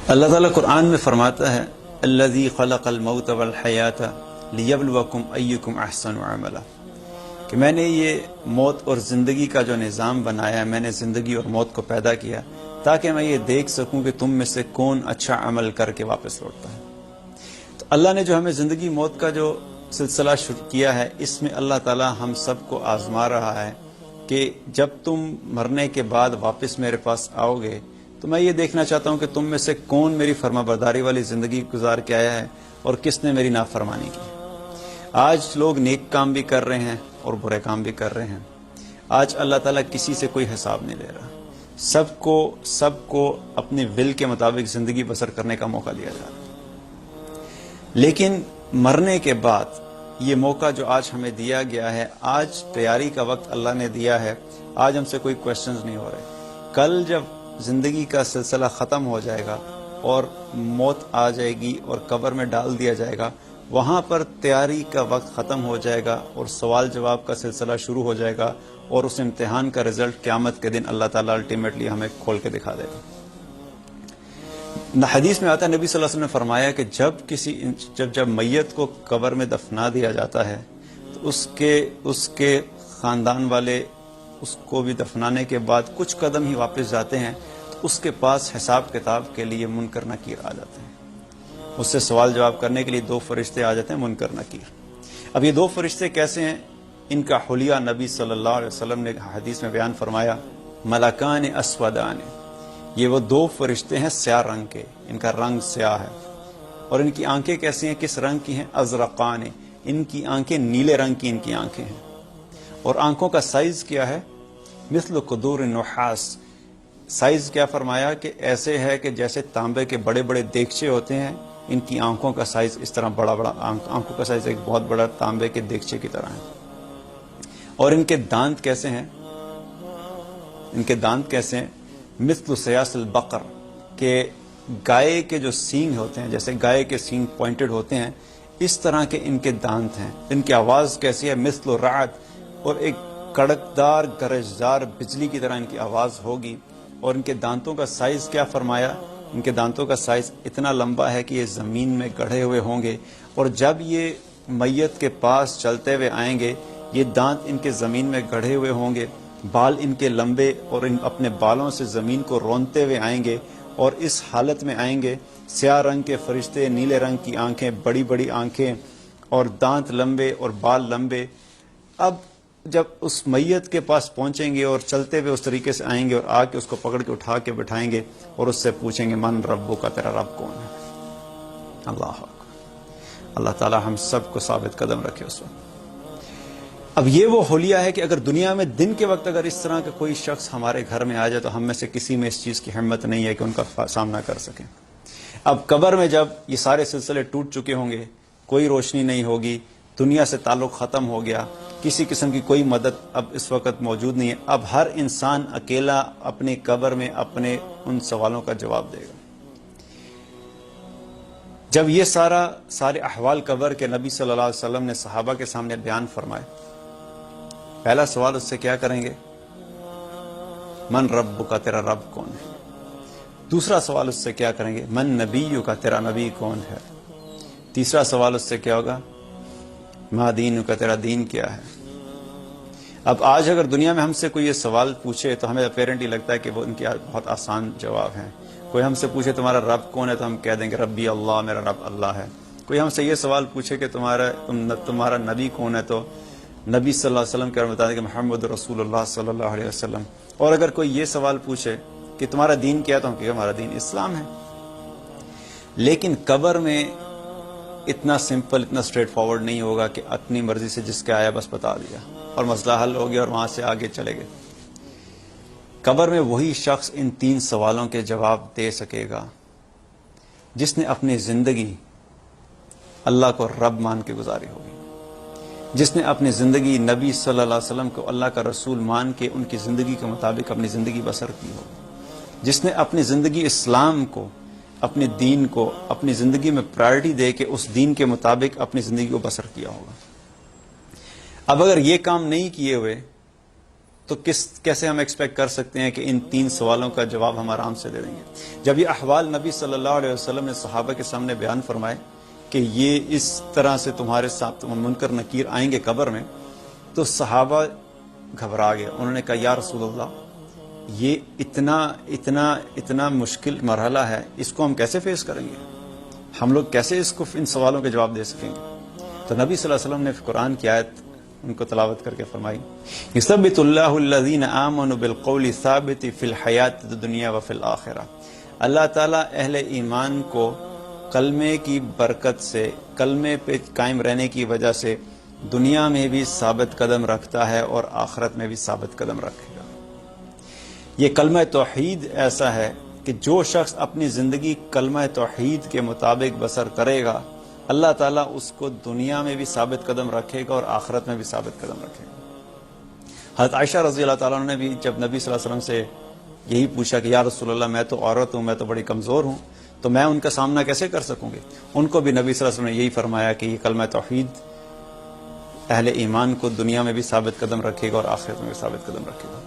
اللہ تعالیٰ قرآن میں فرماتا ہے الذی خلق الموت والحیات لیبلوکم ایکم احسن عملا، کہ میں نے یہ موت اور زندگی کا جو نظام بنایا ہے، میں نے زندگی اور موت کو پیدا کیا تاکہ میں یہ دیکھ سکوں کہ تم میں سے کون اچھا عمل کر کے واپس لوٹتا ہے۔ تو اللہ نے جو ہمیں زندگی موت کا جو سلسلہ شروع کیا ہے، اس میں اللہ تعالیٰ ہم سب کو آزما رہا ہے کہ جب تم مرنے کے بعد واپس میرے پاس آؤ گے تو میں یہ دیکھنا چاہتا ہوں کہ تم میں سے کون میری فرما برداری والی زندگی گزار کے آیا ہے اور کس نے میری نافرمانی کی۔ آج لوگ نیک کام بھی کر رہے ہیں اور برے کام بھی کر رہے ہیں۔ آج اللہ تعالیٰ کسی سے کوئی حساب نہیں لے رہا، سب کو اپنے ول کے مطابق زندگی بسر کرنے کا موقع دیا جا رہا ہے۔ لیکن مرنے کے بعد یہ موقع جو آج ہمیں دیا گیا ہے، آج تیاری کا وقت اللہ نے دیا ہے، آج ہم سے کوئی کوشچنز نہیں ہو رہے۔ کل جب زندگی کا سلسلہ ختم ہو جائے گا اور موت آ جائے گی اور قبر میں ڈال دیا جائے گا، وہاں پر تیاری کا وقت ختم ہو جائے گا اور سوال جواب کا سلسلہ شروع ہو جائے گا، اور اس امتحان کا رزلٹ قیامت کے دن اللہ تعالیٰ الٹیمیٹلی ہمیں کھول کے دکھا دے گا۔ حدیث میں آتا ہے، نبی صلی اللہ علیہ وسلم نے فرمایا کہ جب میت کو قبر میں دفنا دیا جاتا ہے تو اس کے خاندان والے اس کو بھی دفنانے کے بعد کچھ قدم ہی واپس جاتے ہیں تو اس کے پاس حساب کتاب کے لیے منکر نکیر آ جاتے ہیں۔ اس سے سوال جواب کرنے کے لیے دو فرشتے آ جاتے ہیں، منکر نکیر۔ اب یہ دو فرشتے کیسے ہیں؟ ان کا حلیہ نبی صلی اللہ علیہ وسلم نے حدیث میں بیان فرمایا، ملکان اسودان، یہ وہ دو فرشتے ہیں سیاہ رنگ کے، ان کا رنگ سیاہ ہے، اور ان کی آنکھیں کیسی ہیں، کس رنگ کی ہیں؟ ازرقان، ان کی آنکھیں نیلے رنگ کی ان کی آنکھیں ہیں، اور آنکھوں کا سائز کیا ہے؟ مثل قدور النحاس، سائز کیا فرمایا کہ ایسے ہے کہ جیسے تانبے کے بڑے بڑے دیگچے ہوتے ہیں، ان کی آنکھوں کا سائز اس طرح بڑا آنکھوں کا سائز ایک بہت بڑا تانبے کے دیگچے کی طرح ہے۔ اور ان کے دانت کیسے ہیں؟ مثل سیاس البقر، کہ گائے کے جو سینگ ہوتے ہیں، جیسے گائے کے سینگ پوائنٹڈ ہوتے ہیں، اس طرح کے ان کے دانت ہیں۔ ان کی آواز کیسی ہے؟ مثل الرعد، اور ایک کڑکدار گرجدار بجلی کی طرح ان کی آواز ہوگی۔ اور ان کے دانتوں کا سائز کیا فرمایا؟ ان کے دانتوں کا سائز اتنا لمبا ہے کہ یہ زمین میں گڑھے ہوئے ہوں گے، اور جب یہ میت کے پاس چلتے ہوئے آئیں گے، یہ دانت ان کے زمین میں گڑھے ہوئے ہوں گے، بال ان کے لمبے، اور ان اپنے بالوں سے زمین کو رونتے ہوئے آئیں گے، اور اس حالت میں آئیں گے، سیاہ رنگ کے فرشتے، نیلے رنگ کی آنکھیں، بڑی بڑی آنکھیں، اور دانت لمبے اور بال لمبے۔ اب جب اس میت کے پاس پہنچیں گے اور چلتے ہوئے اس طریقے سے آئیں گے اور آ کے اس کو پکڑ کے اٹھا کے بٹھائیں گے اور اس سے پوچھیں گے من ربک، تیرا رب کون ہے؟ اللہ اکبر، اللہ تعالی ہم سب کو ثابت قدم رکھے اس وقت۔ اب یہ وہ حلیہ ہے کہ اگر دنیا میں دن کے وقت اگر اس طرح کا کوئی شخص ہمارے گھر میں آ جائے تو ہم میں سے کسی میں اس چیز کی ہمت نہیں ہے کہ ان کا سامنا کر سکیں۔ اب قبر میں جب یہ سارے سلسلے ٹوٹ چکے ہوں گے، کوئی روشنی نہیں ہوگی، دنیا سے تعلق ختم ہو گیا، کسی قسم کی کوئی مدد اب اس وقت موجود نہیں ہے، اب ہر انسان اکیلا اپنی قبر میں اپنے ان سوالوں کا جواب دے گا۔ جب یہ سارے احوال قبر کے نبی صلی اللہ علیہ وسلم نے صحابہ کے سامنے بیان فرمائے، پہلا سوال اس سے کیا کریں گے؟ من ربک، تیرا رب کون ہے؟ دوسرا سوال اس سے کیا کریں گے؟ من نبیک، تیرا نبی کون ہے؟ تیسرا سوال اس سے کیا ہوگا؟ ما دینک، تیرا دین کیا ہے؟ اب آج اگر دنیا میں ہم سے کوئی یہ سوال پوچھے تو ہمیں اپیرنٹلی لگتا ہے کہ وہ ان کے بہت آسان جواب ہیں۔ کوئی ہم سے پوچھے تمہارا رب کون ہے تو ہم کہہ دیں گے ربی اللہ، میرا رب اللہ ہے۔ کوئی ہم سے یہ سوال پوچھے کہ تمہارا نبی کون ہے تو نبی صلی اللہ علیہ وسلم کے بتا دیں کہ محمد رسول اللہ صلی اللہ علیہ وسلم۔ اور اگر کوئی یہ سوال پوچھے کہ تمہارا دین کیا ہے تو ہم کہیں ہمارا دین اسلام ہے۔ لیکن قبر میں اتنا سمپل، اتنا اسٹریٹ فارورڈ نہیں ہوگا کہ اپنی مرضی سے جس کے آیا بس بتا دیا اور مسئلہ حل ہو گیا اور وہاں سے آگے چلے گئے۔ قبر میں وہی شخص ان تین سوالوں کے جواب دے سکے گا جس نے اپنی زندگی اللہ کو رب مان کے گزاری ہوگی، جس نے اپنی زندگی نبی صلی اللہ علیہ وسلم کو اللہ کا رسول مان کے ان کی زندگی کے مطابق اپنی زندگی بسر کی ہوگی، جس نے اپنی زندگی اسلام کو، اپنے دین کو اپنی زندگی میں پرائرٹی دے کے اس دین کے مطابق اپنی زندگی کو بسر کیا ہوگا۔ اب اگر یہ کام نہیں کیے ہوئے تو کیسے ہم ایکسپیکٹ کر سکتے ہیں کہ ان 3 سوالوں کا جواب ہم آرام سے دے دیں گے؟ جب یہ احوال نبی صلی اللہ علیہ وسلم نے صحابہ کے سامنے بیان فرمائے کہ یہ اس طرح سے تمہارے ساتھ منکر نکیر آئیں گے قبر میں، تو صحابہ گھبرا گئے. انہوں نے کہا یا رسول اللہ، یہ اتنا مشکل مرحلہ ہے، اس کو ہم کیسے فیس کریں گے؟ ہم لوگ کیسے اس کو ان سوالوں کے جواب دے سکیں گے؟ تو نبی صلی اللہ علیہ وسلم نے قرآن کی آیت ان کو تلاوت کر کے فرمائی، یثبت اللہ الذین آمنوا بالقول الثابت فی الحیات الدنیا وفی الآخرہ. اللہ تعالیٰ اہل ایمان کو کلمے کی برکت سے، کلمے پہ قائم رہنے کی وجہ سے دنیا میں بھی ثابت قدم رکھتا ہے اور آخرت میں بھی ثابت قدم رکھے گا. یہ کلمہ توحید ایسا ہے کہ جو شخص اپنی زندگی کلمہ توحید کے مطابق بسر کرے گا، اللہ تعالیٰ اس کو دنیا میں بھی ثابت قدم رکھے گا اور آخرت میں بھی ثابت قدم رکھے گا. حضرت عائشہ رضی اللہ تعالیٰ عنہ نے بھی جب نبی صلی اللہ علیہ وسلم سے یہی پوچھا کہ یا رسول اللہ، میں تو عورت ہوں، میں تو بڑی کمزور ہوں، تو میں ان کا سامنا کیسے کر سکوں گی؟ ان کو بھی نبی صلی اللہ علیہ وسلم نے یہی فرمایا کہ یہ کلمہ توحید اہل ایمان کو دنیا میں بھی ثابت قدم رکھے گا اور آخرت میں بھی ثابت قدم رکھے گا.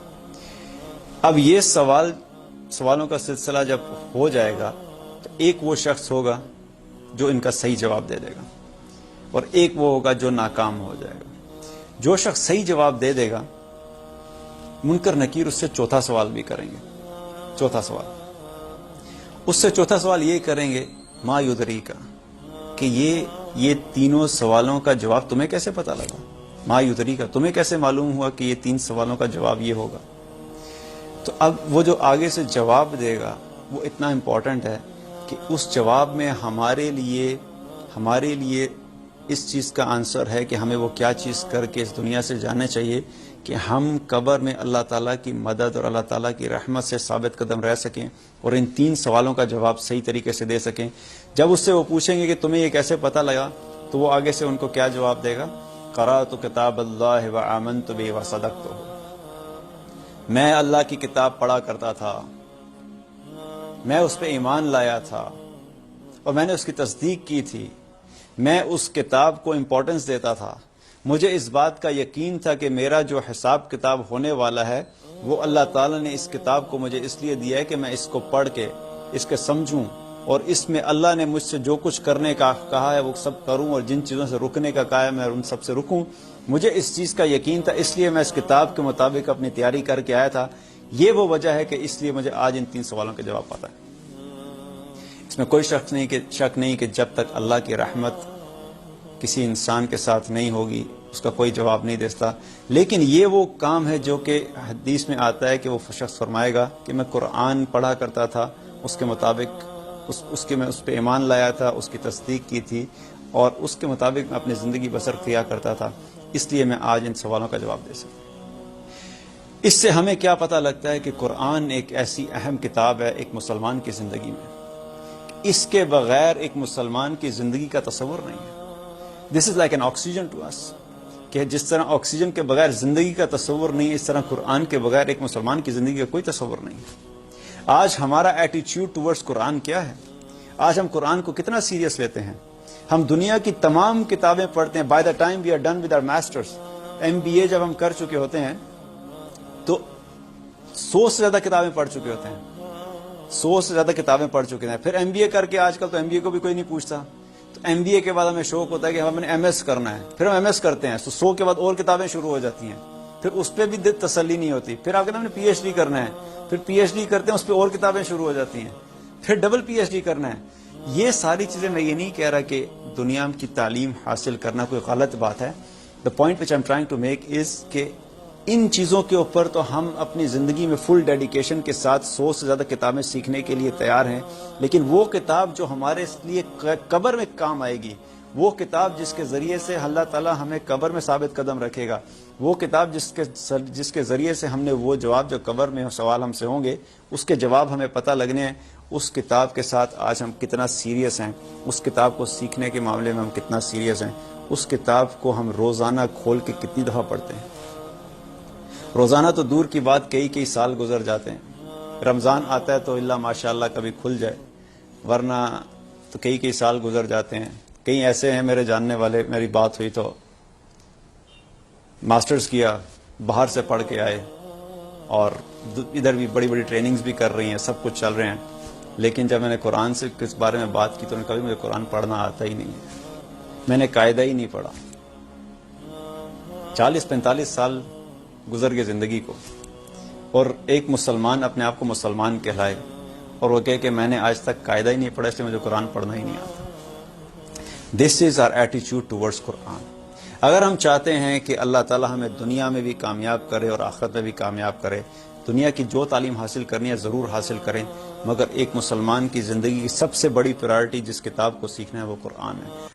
اب یہ سوالوں کا سلسلہ جب ہو جائے گا تو ایک وہ شخص ہوگا جو ان کا صحیح جواب دے دے گا، اور ایک وہ ہوگا جو ناکام ہو جائے گا. جو شخص صحیح جواب دے دے گا، منکر نکیر اس سے چوتھا سوال بھی کریں گے. اس سے چوتھا سوال یہ کریں گے، ما یدریکا، کہ یہ تینوں سوالوں کا جواب تمہیں کیسے پتہ لگا؟ ما یدریکا، تمہیں کیسے معلوم ہوا کہ یہ 3 سوالوں کا جواب یہ ہوگا؟ تو اب وہ جو آگے سے جواب دے گا وہ اتنا امپورٹنٹ ہے کہ اس جواب میں ہمارے لیے اس چیز کا آنسر ہے کہ ہمیں وہ کیا چیز کر کے اس دنیا سے جانا چاہیے کہ ہم قبر میں اللہ تعالیٰ کی مدد اور اللہ تعالیٰ کی رحمت سے ثابت قدم رہ سکیں اور ان 3 سوالوں کا جواب صحیح طریقے سے دے سکیں. جب اس سے وہ پوچھیں گے کہ تمہیں یہ کیسے پتہ لگا، تو وہ آگے سے ان کو کیا جواب دے گا؟ قرأت کتاب اللہ وآمنت بہ وصدقت. میں اللہ کی کتاب پڑھا کرتا تھا، میں اس پہ ایمان لایا تھا اور میں نے اس کی تصدیق کی تھی. میں اس کتاب کو امپورٹنس دیتا تھا. مجھے اس بات کا یقین تھا کہ میرا جو حساب کتاب ہونے والا ہے وہ اللہ تعالیٰ نے اس کتاب کو مجھے اس لیے دیا ہے کہ میں اس کو پڑھ کے اس کے سمجھوں، اور اس میں اللہ نے مجھ سے جو کچھ کرنے کا کہا ہے وہ سب کروں، اور جن چیزوں سے رکنے کا کہا ہے میں ان سب سے رکوں. مجھے اس چیز کا یقین تھا، اس لیے میں اس کتاب کے مطابق اپنی تیاری کر کے آیا تھا. یہ وہ وجہ ہے کہ اس لیے مجھے آج ان 3 سوالوں کے جواب پاتا ہے. اس میں کوئی شک نہیں کہ جب تک اللہ کی رحمت کسی انسان کے ساتھ نہیں ہوگی اس کا کوئی جواب نہیں دیتا. لیکن یہ وہ کام ہے جو کہ حدیث میں آتا ہے کہ وہ شخص فرمائے گا کہ میں قرآن پڑھا کرتا تھا، اس کے مطابق میں اس پہ ایمان لایا تھا، اس کی تصدیق کی تھی، اور اس کے مطابق میں اپنی زندگی بسر کیا کرتا تھا، اس لیے میں آج ان سوالوں کا جواب دے سکتا. اس سے ہمیں کیا پتہ لگتا ہے کہ قرآن ایک ایسی اہم کتاب ہے ایک مسلمان کی زندگی میں، اس کے بغیر ایک مسلمان کی زندگی کا تصور نہیں ہے. This is like an oxygen to us, کہ جس طرح آکسیجن کے بغیر زندگی کا تصور نہیں ہے، اس طرح قرآن کے بغیر ایک مسلمان کی زندگی کا کوئی تصور نہیں ہے. آج ہمارا ایٹیٹیوڈ ٹورڈز قرآن کیا ہے؟ آج ہم قرآن کو کتنا سیریس لیتے ہیں؟ ہم دنیا کی تمام کتابیں پڑھتے ہیں. By the time we are done with our masters, MBA جب ہم کر چکے ہوتے ہیں تو 100 سے زیادہ کتابیں پڑھ چکے ہوتے ہیں. پھر MBA کر کے، آج کل تو MBA کو بھی کوئی نہیں پوچھتا، تو MBA کے بعد ہمیں شوق ہوتا ہے کہ ہم نے MS کرنا ہے. پھر ہم MS کرتے ہیں تو 100 کے بعد اور کتابیں شروع ہو جاتی ہیں. پھر اس پہ بھی تسلی نہیں ہوتی. پھر آپ کہتے ہیں ہم نے PhD کرنا ہے، پھر PhD کرتے ہیں، اس پہ اور کتابیں شروع ہو جاتی ہیں. پھر ڈبل PhD کرنا ہے. یہ ساری چیزیں، میں یہ نہیں کہہ رہا کہ دنیا کی تعلیم حاصل کرنا کوئی غلط بات ہے. The point which I am trying to make is کہ ان چیزوں کے اوپر تو ہم اپنی زندگی میں فل ڈیڈیکیشن کے ساتھ 100 سے زیادہ کتابیں سیکھنے کے لیے تیار ہیں. لیکن وہ کتاب جو ہمارے لیے قبر میں کام آئے گی، وہ کتاب جس کے ذریعے سے اللہ تعالیٰ ہمیں قبر میں ثابت قدم رکھے گا، وہ کتاب جس کے ذریعے سے ہم نے وہ جواب جو قبر میں سوال ہم سے ہوں گے اس کے جواب ہمیں پتہ لگنے ہیں، اس کتاب کے ساتھ آج ہم کتنا سیریس ہیں، اس کتاب کو سیکھنے کے معاملے میں ہم کتنا سیریس ہیں، اس کتاب کو ہم روزانہ کھول کے کتنی دفعہ پڑھتے ہیں. روزانہ تو دور کی بات، کئی سال گزر جاتے ہیں. رمضان آتا ہے تو اللہ ماشاءاللہ کبھی کھل جائے، ورنہ تو کئی سال گزر جاتے ہیں. کئی ایسے ہیں میرے جاننے والے، میری بات ہوئی تو ماسٹرز کیا، باہر سے پڑھ کے آئے، اور ادھر بھی بڑی بڑی ٹریننگز بھی کر رہی ہیں، سب کچھ چل رہے ہیں، لیکن جب میں نے قرآن سے کس بارے میں بات کی تو انہوں نے کہا مجھے قرآن پڑھنا آتا ہی نہیں ہے، میں نے قاعدہ ہی نہیں پڑھا۔ 40-45 سال گزر گئے زندگی کو، اور ایک مسلمان اپنے آپ کو مسلمان کہلائے اور وہ کہے کہ میں نے آج تک قاعدہ ہی نہیں پڑھا اس لیے مجھے قرآن پڑھنا ہی نہیں آتا۔ دس از آر ایٹیچیوڈ ٹورڈز قرآن۔ اگر ہم چاہتے ہیں کہ اللہ تعالی ہمیں دنیا میں بھی کامیاب کرے اور آخرت میں بھی کامیاب کرے، دنیا کی جو تعلیم حاصل کرنی ہے ضرور حاصل کریں، مگر ایک مسلمان کی زندگی کی سب سے بڑی پرائرٹی جس کتاب کو سیکھنا ہے وہ قرآن ہے۔